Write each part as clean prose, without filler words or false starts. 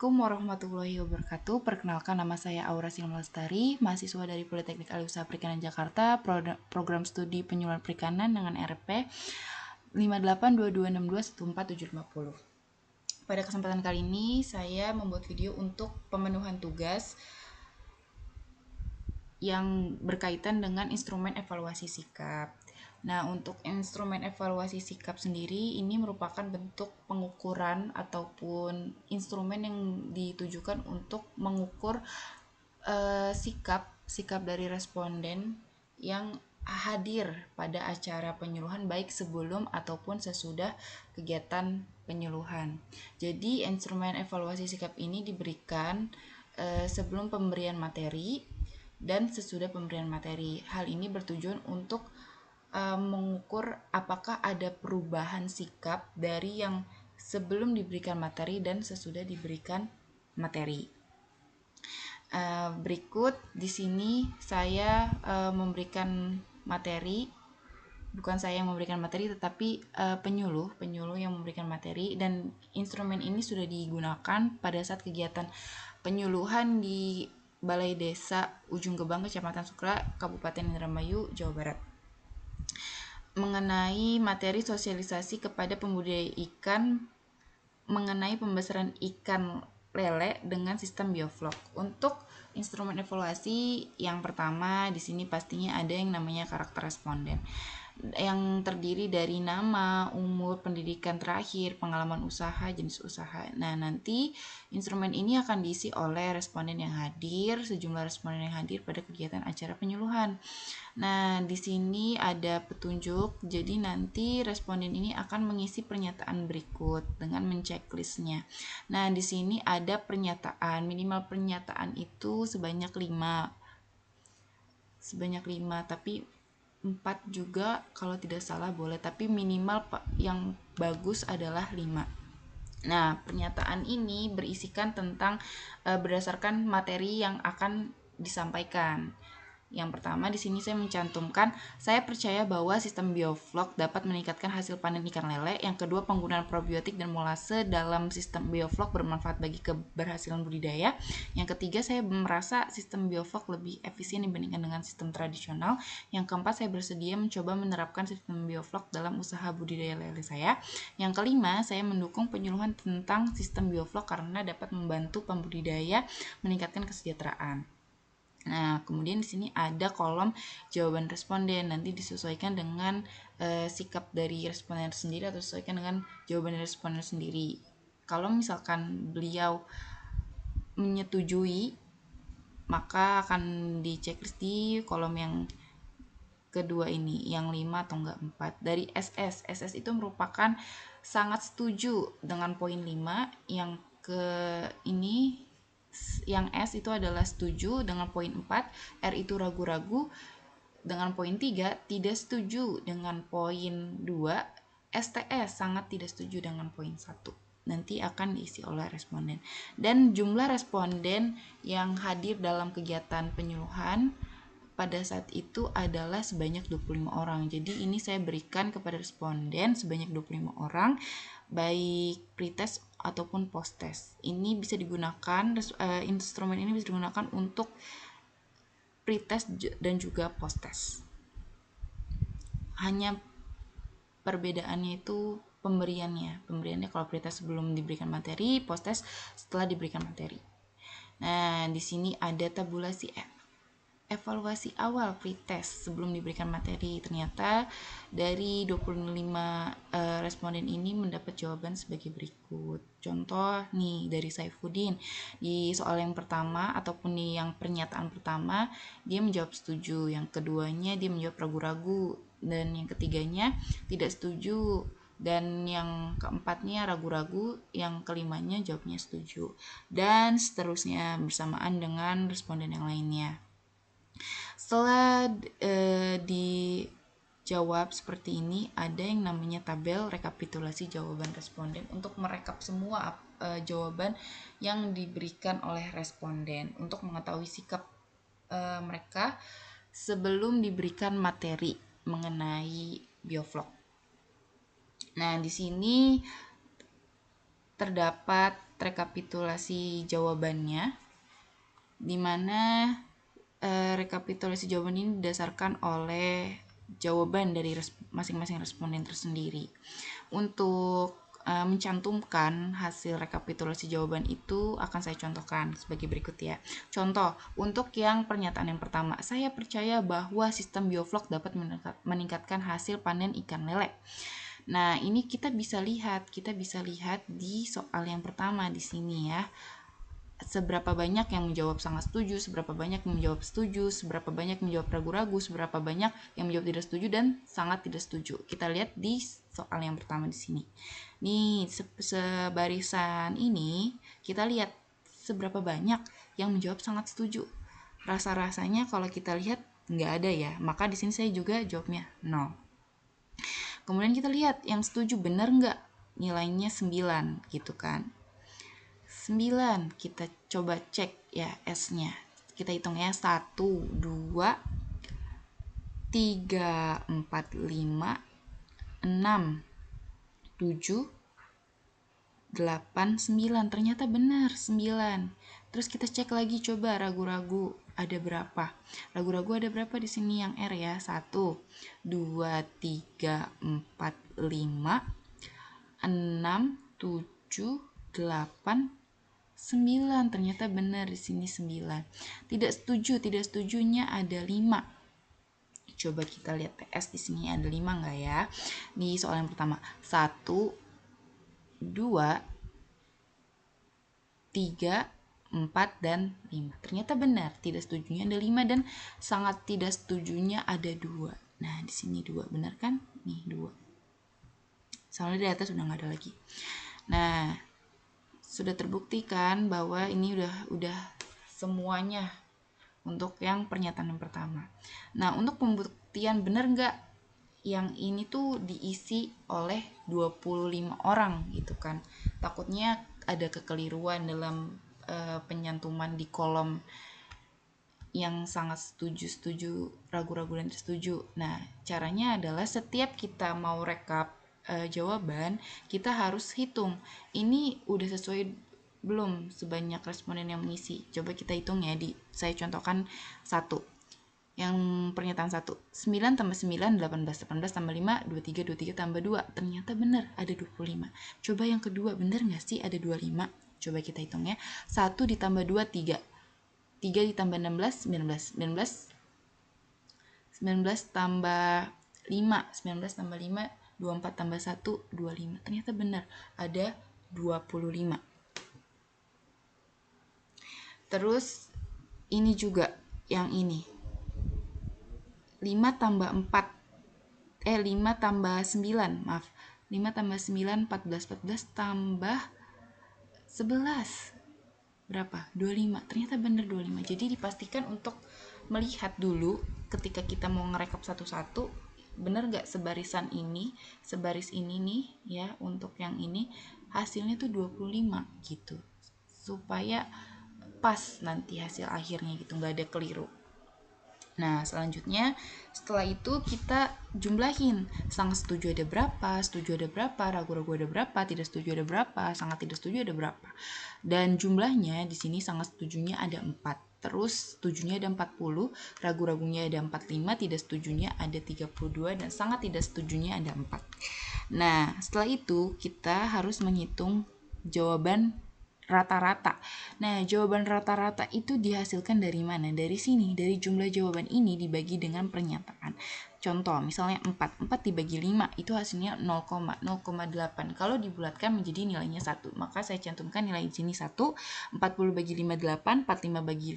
Assalamualaikum warahmatullahi wabarakatuh. Perkenalkan, nama saya Aura Silma Lestari, mahasiswa dari Politeknik Alih-Usaha Perikanan Jakarta, program studi penyuluhan perikanan dengan RP 5822621450. Pada kesempatan kali ini, saya membuat video untuk pemenuhan tugas yang berkaitan dengan instrumen evaluasi sikap. Nah, untuk instrumen evaluasi sikap sendiri ini merupakan bentuk pengukuran ataupun instrumen yang ditujukan untuk mengukur sikap dari responden yang hadir pada acara penyuluhan baik sebelum ataupun sesudah kegiatan penyuluhan. Jadi, instrumen evaluasi sikap ini diberikan sebelum pemberian materi dan sesudah pemberian materi. Hal ini bertujuan untuk mengukur apakah ada perubahan sikap dari yang sebelum diberikan materi dan sesudah diberikan materi. Berikut di sini saya memberikan materi, bukan saya yang memberikan materi tetapi penyuluh yang memberikan materi, dan instrumen ini sudah digunakan pada saat kegiatan penyuluhan di Balai Desa Ujung Gebang, Kecamatan Sukra, Kabupaten Indramayu, Jawa Barat, mengenai materi sosialisasi kepada pembudidaya ikan mengenai pembesaran ikan lele dengan sistem bioflok. Untuk instrumen evaluasi yang pertama di sini pastinya ada yang namanya karakter responden, yang terdiri dari nama, umur, pendidikan terakhir, pengalaman usaha, jenis usaha. Nah, nanti instrumen ini akan diisi oleh responden yang hadir, sejumlah responden yang hadir pada kegiatan acara penyuluhan. Nah, di sini ada petunjuk, jadi nanti responden ini akan mengisi pernyataan berikut dengan menceklisnya. Nah, di sini ada pernyataan, minimal pernyataan itu sebanyak 5, tapi 4 juga kalau tidak salah boleh, tapi minimal yang bagus adalah 5. Nah, pernyataan ini berisikan tentang berdasarkan materi yang akan disampaikan. Yang pertama di sini saya mencantumkan, saya percaya bahwa sistem bioflok dapat meningkatkan hasil panen ikan lele. Yang kedua, penggunaan probiotik dan molase dalam sistem bioflok bermanfaat bagi keberhasilan budidaya. Yang ketiga, saya merasa sistem bioflok lebih efisien dibandingkan dengan sistem tradisional. Yang keempat, saya bersedia mencoba menerapkan sistem bioflok dalam usaha budidaya lele saya. Yang kelima, saya mendukung penyuluhan tentang sistem bioflok karena dapat membantu pembudidaya meningkatkan kesejahteraan. Nah, kemudian di sini ada kolom jawaban responden, nanti disesuaikan dengan sikap dari responden sendiri atau disesuaikan dengan jawaban dari responden sendiri. Kalau misalkan beliau menyetujui, maka akan diceklis di kolom yang kedua ini, yang 5 atau enggak 4. Dari SS itu merupakan sangat setuju dengan poin 5, yang ke ini yang S itu adalah setuju dengan poin 4, R itu ragu-ragu dengan poin 3, tidak setuju dengan poin 2, STS sangat tidak setuju dengan poin 1. Nanti akan diisi oleh responden. Dan jumlah responden yang hadir dalam kegiatan penyuluhan pada saat itu adalah sebanyak 25 orang. Jadi ini saya berikan kepada responden sebanyak 25 orang, baik pretest ataupun post-test. Ini bisa digunakan, instrumen ini bisa digunakan untuk pretest dan juga post-test. Hanya perbedaannya itu pemberiannya kalau pretest sebelum diberikan materi, post-test setelah diberikan materi. Nah, di sini ada tabulasi evaluasi awal pretest sebelum diberikan materi. Ternyata dari 25 responden ini mendapat jawaban sebagai berikut. Contoh nih dari Saifuddin, di soal yang pertama ataupun di yang pernyataan pertama dia menjawab setuju, yang keduanya dia menjawab ragu-ragu, dan yang ketiganya tidak setuju, dan yang keempatnya ragu-ragu, yang kelimanya jawabnya setuju, dan seterusnya bersamaan dengan responden yang lainnya. Setelah dijawab seperti ini, ada yang namanya tabel rekapitulasi jawaban responden untuk merekap semua jawaban yang diberikan oleh responden untuk mengetahui sikap mereka sebelum diberikan materi mengenai bioflok. Nah, di sini terdapat rekapitulasi jawabannya, di mana rekapitulasi jawaban ini didasarkan oleh jawaban dari masing-masing responden tersendiri. Untuk mencantumkan hasil rekapitulasi jawaban itu akan saya contohkan sebagai berikut ya. Contoh, untuk yang pernyataan yang pertama, saya percaya bahwa sistem bioflok dapat meningkatkan hasil panen ikan lele. Nah, ini kita bisa lihat di soal yang pertama di sini ya. Seberapa banyak yang menjawab sangat setuju, seberapa banyak yang menjawab setuju, seberapa banyak menjawab ragu-ragu, seberapa banyak yang menjawab tidak setuju dan sangat tidak setuju. Kita lihat di soal yang pertama di sini. Nih, sebarisan ini kita lihat seberapa banyak yang menjawab sangat setuju. Rasa-rasanya kalau kita lihat nggak ada ya, maka di sini saya juga jawabnya 0. Kemudian kita lihat yang setuju benar nggak, nilainya 9 gitu kan. 9, kita coba cek ya S-nya. Kita hitung ya, 1, 2, 3, 4, 5, 6, 7, 8, 9. Ternyata benar 9. Terus kita cek lagi, coba ragu-ragu ada berapa. Ragu-ragu ada berapa di sini yang R ya? 1, 2, 3, 4, 5, 6, 7, 8, 9. Ternyata benar di sini 9. Tidak setujunya ada 5. Coba kita lihat PS di sini ada 5 enggak ya? Di soal yang pertama, 1, 2, 3, 4, dan 5. Ternyata benar, tidak setujunya ada 5 dan sangat tidak setujunya ada 2. Nah, di sini 2, benar kan? Nih 2. Soalnya di atas udah nggak ada lagi. Nah, sudah terbuktikan bahwa ini udah semuanya untuk yang pernyataan yang pertama. Nah, untuk pembuktian benar nggak yang ini tuh diisi oleh 25 orang gitu kan. Takutnya ada kekeliruan dalam penyantuman di kolom yang sangat setuju, ragu-ragu dan setuju. Nah, caranya adalah setiap kita mau rekap jawaban, kita harus hitung ini udah sesuai belum sebanyak responden yang mengisi. Coba kita hitung ya, saya contohkan 1. Yang pernyataan 1, 9 tambah 9, 18, 18 tambah 5, 23, 23 tambah 2. Ternyata benar, ada 25. Coba yang kedua, benar nggak sih ada 25? Coba kita hitung ya. 1 ditambah 2, 3. 3 ditambah 16, 19. 19 tambah 5, 19 tambah 5, 24 tambah 1, 25. Ternyata benar, ada 25. Terus ini juga yang ini. 5 tambah 9, maaf. 5 tambah 9, 14, 14 tambah 11. Berapa? 25. Ternyata benar 25. Jadi dipastikan untuk melihat dulu ketika kita mau ngerekap satu-satu, benar nggak sebaris ini nih ya, untuk yang ini hasilnya tuh 25 gitu. Supaya pas nanti hasil akhirnya gitu, nggak ada keliru. Nah, selanjutnya setelah itu kita jumlahin. Sangat setuju ada berapa, setuju ada berapa, ragu-ragu ada berapa, tidak setuju ada berapa, sangat tidak setuju ada berapa. Dan jumlahnya di sini sangat setujunya ada 4. Terus setujunya ada 40, ragu-ragunya ada 45, tidak setujunya ada 32, dan sangat tidak setujunya ada 4. Nah, setelah itu kita harus menghitung jawaban rata-rata. Nah, jawaban rata-rata itu dihasilkan dari mana? Dari sini, dari jumlah jawaban ini dibagi dengan pernyataan. Contoh, misalnya 4 dibagi 5, itu hasilnya 0,8. Kalau dibulatkan menjadi nilainya 1, maka saya cantumkan nilai di sini 1, 40 bagi 5, 8, 45 bagi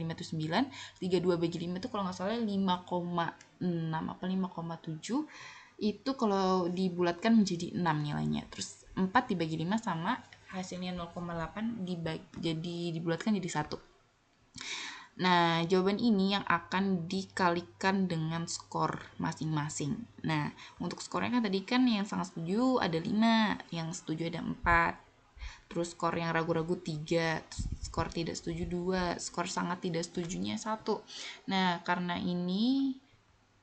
5 itu 9, 32 bagi 5 itu kalau nggak salah 5,6 apa 5,7, itu kalau dibulatkan menjadi 6 nilainya. Terus 4 dibagi 5 sama hasilnya 0,8 jadi dibulatkan jadi 1. Nah, jawaban ini yang akan dikalikan dengan skor masing-masing. Nah, untuk skornya kan tadi kan yang sangat setuju ada 5, yang setuju ada 4. Terus skor yang ragu-ragu 3, skor tidak setuju 2, skor sangat tidak setujunya 1. Nah, karena ini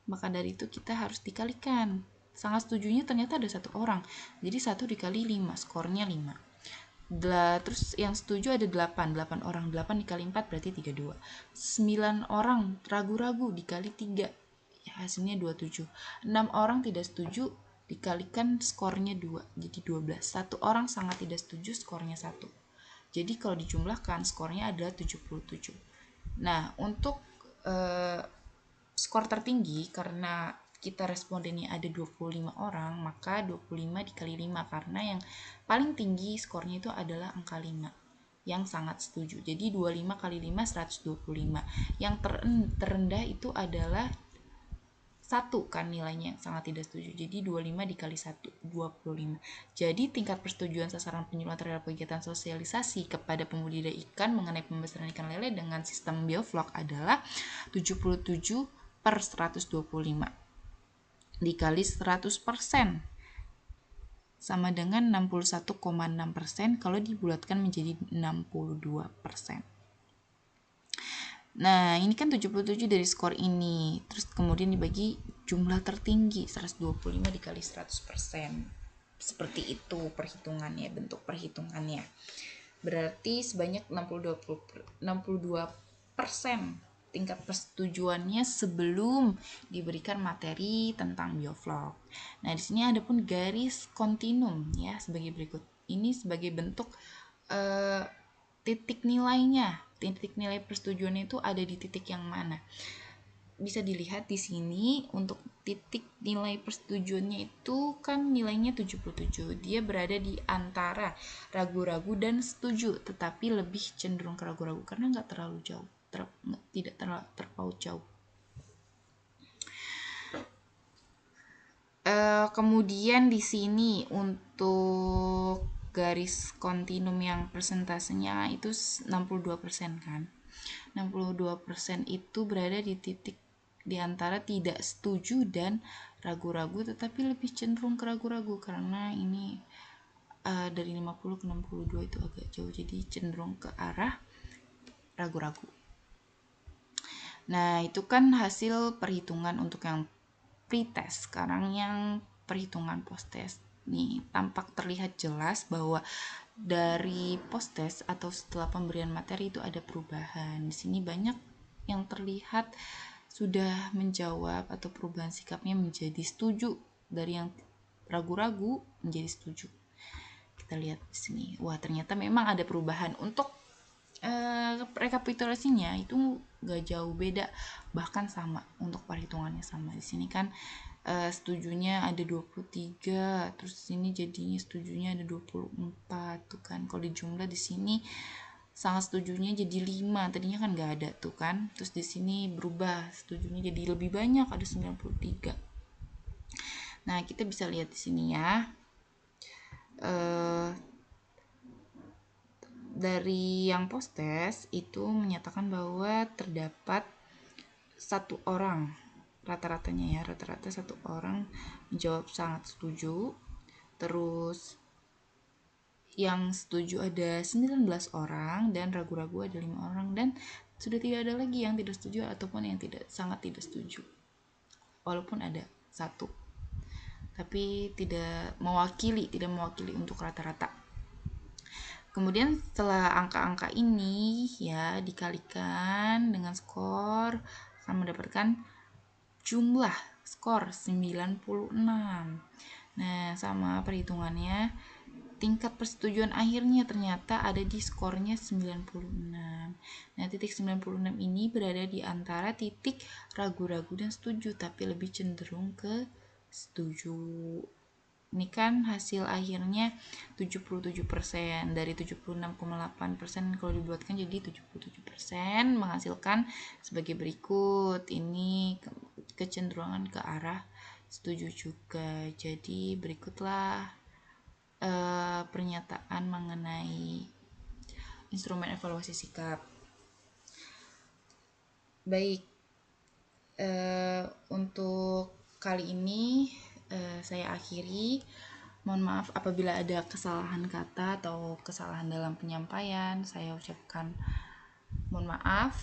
maka dari itu kita harus dikalikan. Sangat setujunya ternyata ada 1 orang. Jadi 1 dikali 5, skornya 5. Terus yang setuju ada 8 orang. 8 dikali 4 berarti 32. 9 orang ragu-ragu dikali 3, ya, hasilnya 27. 6 orang tidak setuju dikalikan skornya 2, jadi 12. 1 orang sangat tidak setuju, skornya 1. Jadi kalau dijumlahkan skornya adalah 77. Nah, untuk skor tertinggi karena kita respondennya ada 25 orang, maka 25 dikali 5 karena yang paling tinggi skornya itu adalah angka 5 yang sangat setuju. Jadi 25 kali 5 125. Yang terendah itu adalah 1 kan nilainya yang sangat tidak setuju. Jadi 25 dikali 1 25. Jadi tingkat persetujuan sasaran penyuluhan terhadap kegiatan sosialisasi kepada pembudidaya ikan mengenai pembesaran ikan lele dengan sistem bioflok adalah 77/125 dikali 100% sama dengan 61,6% kalau dibulatkan menjadi 62%. Nah, ini kan 77 dari skor ini. Terus kemudian dibagi jumlah tertinggi 125 dikali 100%. Seperti itu perhitungannya, bentuk perhitungannya. Berarti sebanyak 62% tingkat persetujuannya sebelum diberikan materi tentang bioflok. Nah, di sini ada pun garis kontinum ya sebagai berikut. Ini sebagai bentuk titik nilainya. Titik nilai persetujuannya itu ada di titik yang mana? Bisa dilihat di sini untuk titik nilai persetujuannya itu kan nilainya 77. Dia berada di antara ragu-ragu dan setuju, tetapi lebih cenderung ke ragu-ragu karena nggak terlalu jauh, tidak terlalu terpaut jauh. Kemudian di sini untuk garis kontinum yang persentasenya itu 62% kan. 62% itu berada di titik di antara tidak setuju dan ragu-ragu, tetapi lebih cenderung ke ragu-ragu karena ini dari 50 ke 62 itu agak jauh, jadi cenderung ke arah ragu-ragu. Nah, itu kan hasil perhitungan untuk yang pretest. Sekarang yang perhitungan post-test. Nih, tampak terlihat jelas bahwa dari post-test atau setelah pemberian materi itu ada perubahan. Di sini banyak yang terlihat sudah menjawab atau perubahan sikapnya menjadi setuju, dari yang ragu-ragu menjadi setuju. Kita lihat di sini. Wah, ternyata memang ada perubahan. Untuk rekapitulasinya itu gak jauh beda, bahkan sama untuk perhitungannya sama. Di sini kan setujunya ada 23, terus di sini jadinya setujunya ada 24 tuh kan. Kalau dijumlah di sini sangat setujunya jadi 5, tadinya kan gak ada tuh kan. Terus di sini berubah, setujunya jadi lebih banyak, ada 93. Nah, kita bisa lihat di sini ya. Dari yang post-test itu menyatakan bahwa terdapat 1 orang, rata-ratanya ya, rata-rata 1 orang menjawab sangat setuju. Terus yang setuju ada 19 orang dan ragu-ragu ada 5 orang, dan sudah tidak ada lagi yang tidak setuju ataupun yang sangat tidak setuju. Walaupun ada 1, tapi tidak mewakili untuk rata-rata. Kemudian setelah angka-angka ini ya dikalikan dengan skor, sama mendapatkan jumlah skor 96. Nah, sama perhitungannya tingkat persetujuan akhirnya ternyata ada di skornya 96. Nah, titik 96 ini berada di antara titik ragu-ragu dan setuju, tapi lebih cenderung ke setuju. Ini kan hasil akhirnya 77%, dari 76,8% kalau dibuatkan jadi 77%, menghasilkan sebagai berikut. Ini kecenderungan ke arah setuju juga. Jadi berikutlah pernyataan mengenai instrumen evaluasi sikap. Baik, untuk kali ini saya akhiri. Mohon maaf apabila ada kesalahan kata atau kesalahan dalam penyampaian. Saya ucapkan mohon maaf.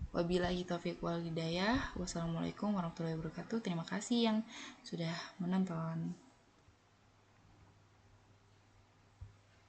Wabillahi taufiq wal hidayah. Wassalamualaikum warahmatullahi wabarakatuh. Terima kasih yang sudah menonton.